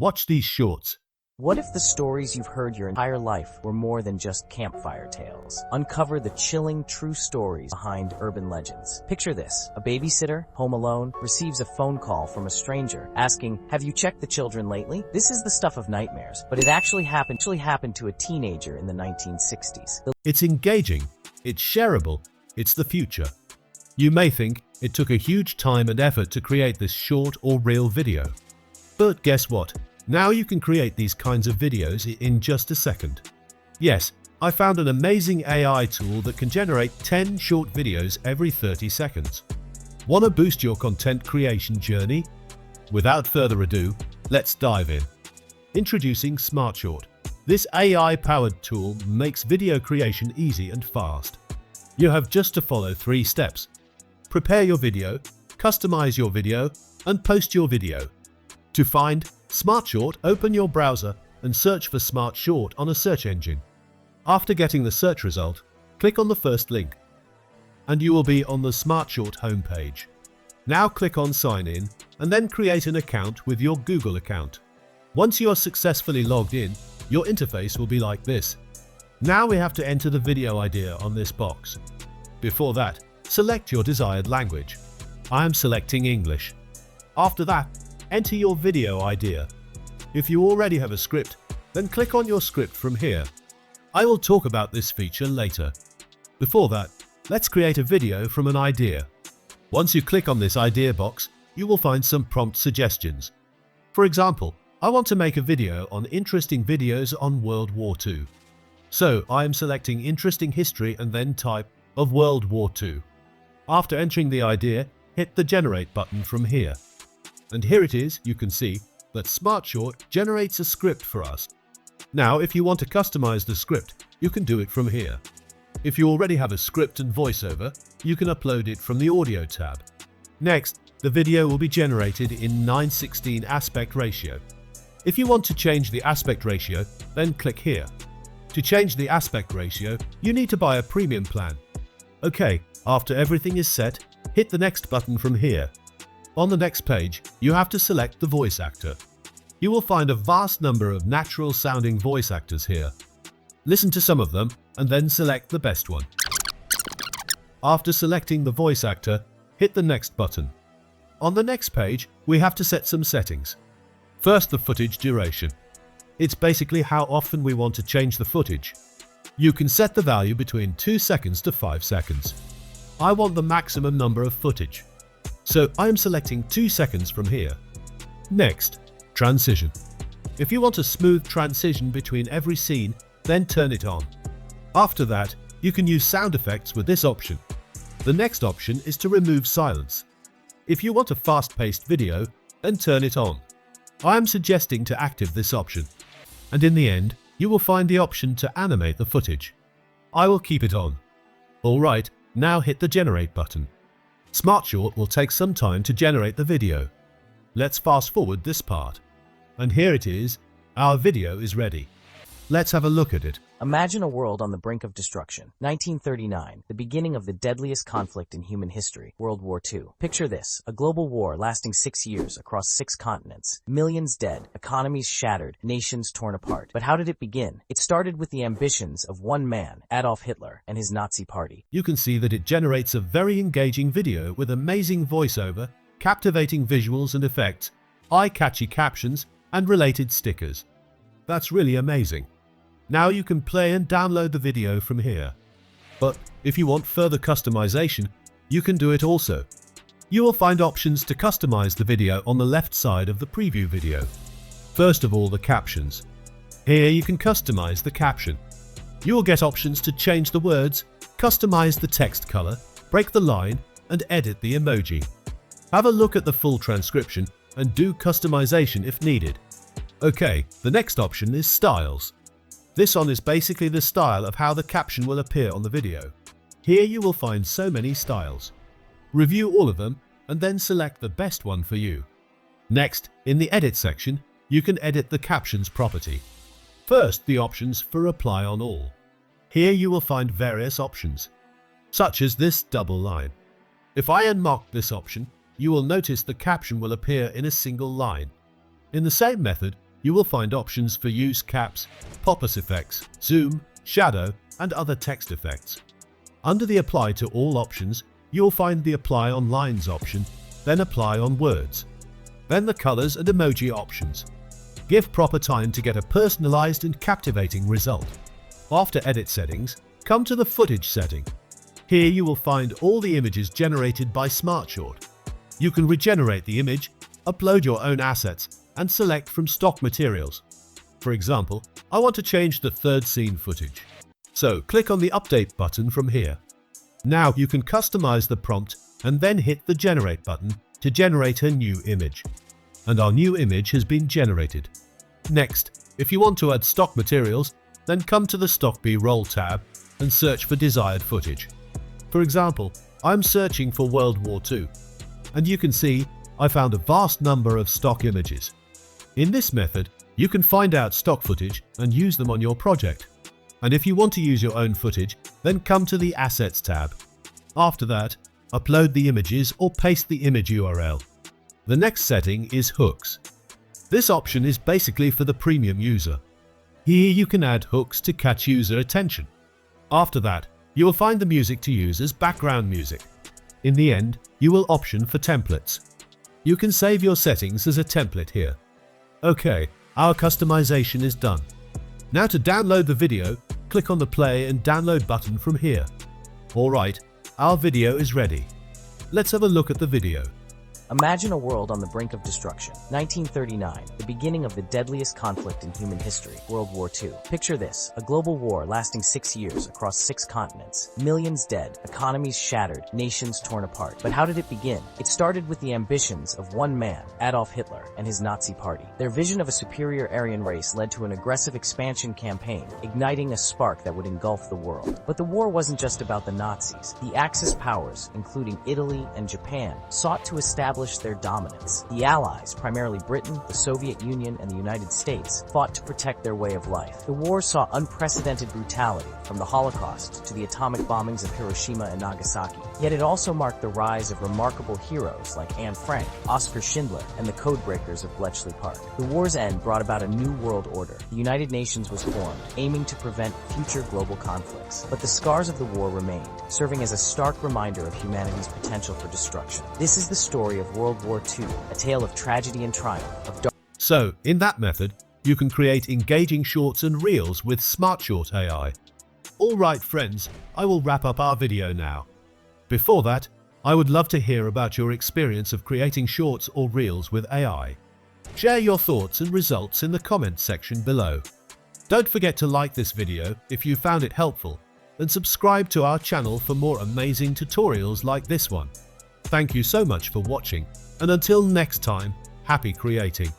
Watch these shorts. What if the stories you've heard your entire life were more than just campfire tales? Uncover the chilling, true stories behind urban legends. Picture this. A babysitter, home alone, receives a phone call from a stranger asking, "Have you checked the children lately?" This is the stuff of nightmares, but it actually happened to a teenager in the 1960s. It's engaging, it's shareable, it's the future. You may think it took a huge time and effort to create this short or reel video. But guess what? Now you can create these kinds of videos in just a second. Yes, I found an amazing AI tool that can generate 10 short videos every 30 seconds. Want to boost your content creation journey? Without further ado, let's dive in. Introducing SmartShort. This AI-powered tool makes video creation easy and fast. You have just to follow 3 steps. Prepare your video, customize your video, and post your video. To find SmartShort, open your browser and search for SmartShort on a search engine. After getting the search result, click on the first link, and you will be on the SmartShort homepage. Now click on Sign In, and then create an account with your Google account. Once you are successfully logged in, your interface will be like this. Now we have to enter the video idea on this box. Before that, select your desired language. I am selecting English. After that, enter your video idea. If you already have a script, then click on your script from here. I will talk about this feature later. Before that, let's create a video from an idea. Once you click on this idea box, you will find some prompt suggestions. For example, I want to make a video on interesting videos on World War II. So I am selecting interesting history and then type of World War II. After entering the idea, hit the generate button from here. And here it is. You can see that SmartShort generates a script for us. Now, if you want to customize the script, you can do it from here. If you already have a script and voiceover, you can upload it from the Audio tab. Next, the video will be generated in 9:16 aspect ratio. If you want to change the aspect ratio, then click here. To change the aspect ratio, you need to buy a premium plan. Okay, after everything is set, hit the next button from here. On the next page, you have to select the voice actor. You will find a vast number of natural-sounding voice actors here. Listen to some of them and then select the best one. After selecting the voice actor, hit the next button. On the next page, we have to set some settings. First, the footage duration. It's basically how often we want to change the footage. You can set the value between 2 seconds to 5 seconds. I want the maximum number of footage, so I am selecting 2 seconds from here. Next, transition. If you want a smooth transition between every scene, then turn it on. After that, you can use sound effects with this option. The next option is to remove silence. If you want a fast-paced video, then turn it on. I am suggesting to active this option. And in the end, you will find the option to animate the footage. I will keep it on. Alright, now hit the generate button. SmartShort will take some time to generate the video. Let's fast forward this part. And here it is. Our video is ready. Let's have a look at it. Imagine a world on the brink of destruction. 1939, the beginning of the deadliest conflict in human history, World War II. Picture this, a global war lasting 6 years across 6 continents. Millions dead, economies shattered, nations torn apart. But how did it begin? It started with the ambitions of one man, Adolf Hitler, and his Nazi party. You can see that it generates a very engaging video with amazing voiceover, captivating visuals and effects, eye-catchy captions, and related stickers. That's really amazing. Now you can play and download the video from here. But if you want further customization, you can do it also. You will find options to customize the video on the left side of the preview video. First of all, the captions. Here you can customize the caption. You will get options to change the words, customize the text color, break the line, and edit the emoji. Have a look at the full transcription and do customization if needed. Okay, the next option is styles. This one is basically the style of how the caption will appear on the video. Here you will find so many styles. Review all of them and then select the best one for you. Next, in the edit section, you can edit the captions property. First, the options for apply on all. Here you will find various options, such as this double line. If I unmark this option, you will notice the caption will appear in a single line. In the same method, you will find options for use caps, pop-up effects, zoom, shadow, and other text effects. Under the Apply to All options, you will find the Apply on Lines option, then Apply on Words, then the Colors and Emoji options. Give proper time to get a personalized and captivating result. After Edit Settings, come to the Footage setting. Here you will find all the images generated by SmartShort. You can regenerate the image, upload your own assets, and select from stock materials. For example, I want to change the third scene footage. So click on the Update button from here. Now you can customize the prompt and then hit the Generate button to generate a new image. And our new image has been generated. Next, if you want to add stock materials, then come to the Stock B-Roll tab and search for desired footage. For example, I'm searching for World War II, and you can see I found a vast number of stock images. In this method, you can find out stock footage and use them on your project. And if you want to use your own footage, then come to the Assets tab. After that, upload the images or paste the image URL. The next setting is Hooks. This option is basically for the premium user. Here you can add hooks to catch user attention. After that, you will find the music to use as background music. In the end, you will option for templates. You can save your settings as a template here. Okay, our customization is done. Now to download the video, click on the Play and Download button from here. Alright, our video is ready. Let's have a look at the video. Imagine a world on the brink of destruction. 1939, the beginning of the deadliest conflict in human history, World War II. Picture this, a global war lasting 6 years across 6 continents. Millions dead, economies shattered, nations torn apart. But how did it begin? It started with the ambitions of one man, Adolf Hitler, and his Nazi party. Their vision of a superior Aryan race led to an aggressive expansion campaign, igniting a spark that would engulf the world. But the war wasn't just about the Nazis. The Axis powers, including Italy and Japan, sought to establish their dominance. The Allies, primarily Britain, the Soviet Union, and the United States, fought to protect their way of life. The war saw unprecedented brutality, from the Holocaust to the atomic bombings of Hiroshima and Nagasaki. Yet it also marked the rise of remarkable heroes like Anne Frank, Oskar Schindler, and the codebreakers of Bletchley Park. The war's end brought about a new world order. The United Nations was formed, aiming to prevent future global conflicts. But the scars of the war remained, serving as a stark reminder of humanity's potential for destruction. This is the story of World War II, a tale of tragedy and triumph, of dark. So, in that method, you can create engaging shorts and reels with SmartShort AI. Alright friends, I will wrap up our video now. Before that, I would love to hear about your experience of creating shorts or reels with AI. Share your thoughts and results in the comments section below. Don't forget to like this video if you found it helpful, and subscribe to our channel for more amazing tutorials like this one. Thank you so much for watching, and until next time, happy creating.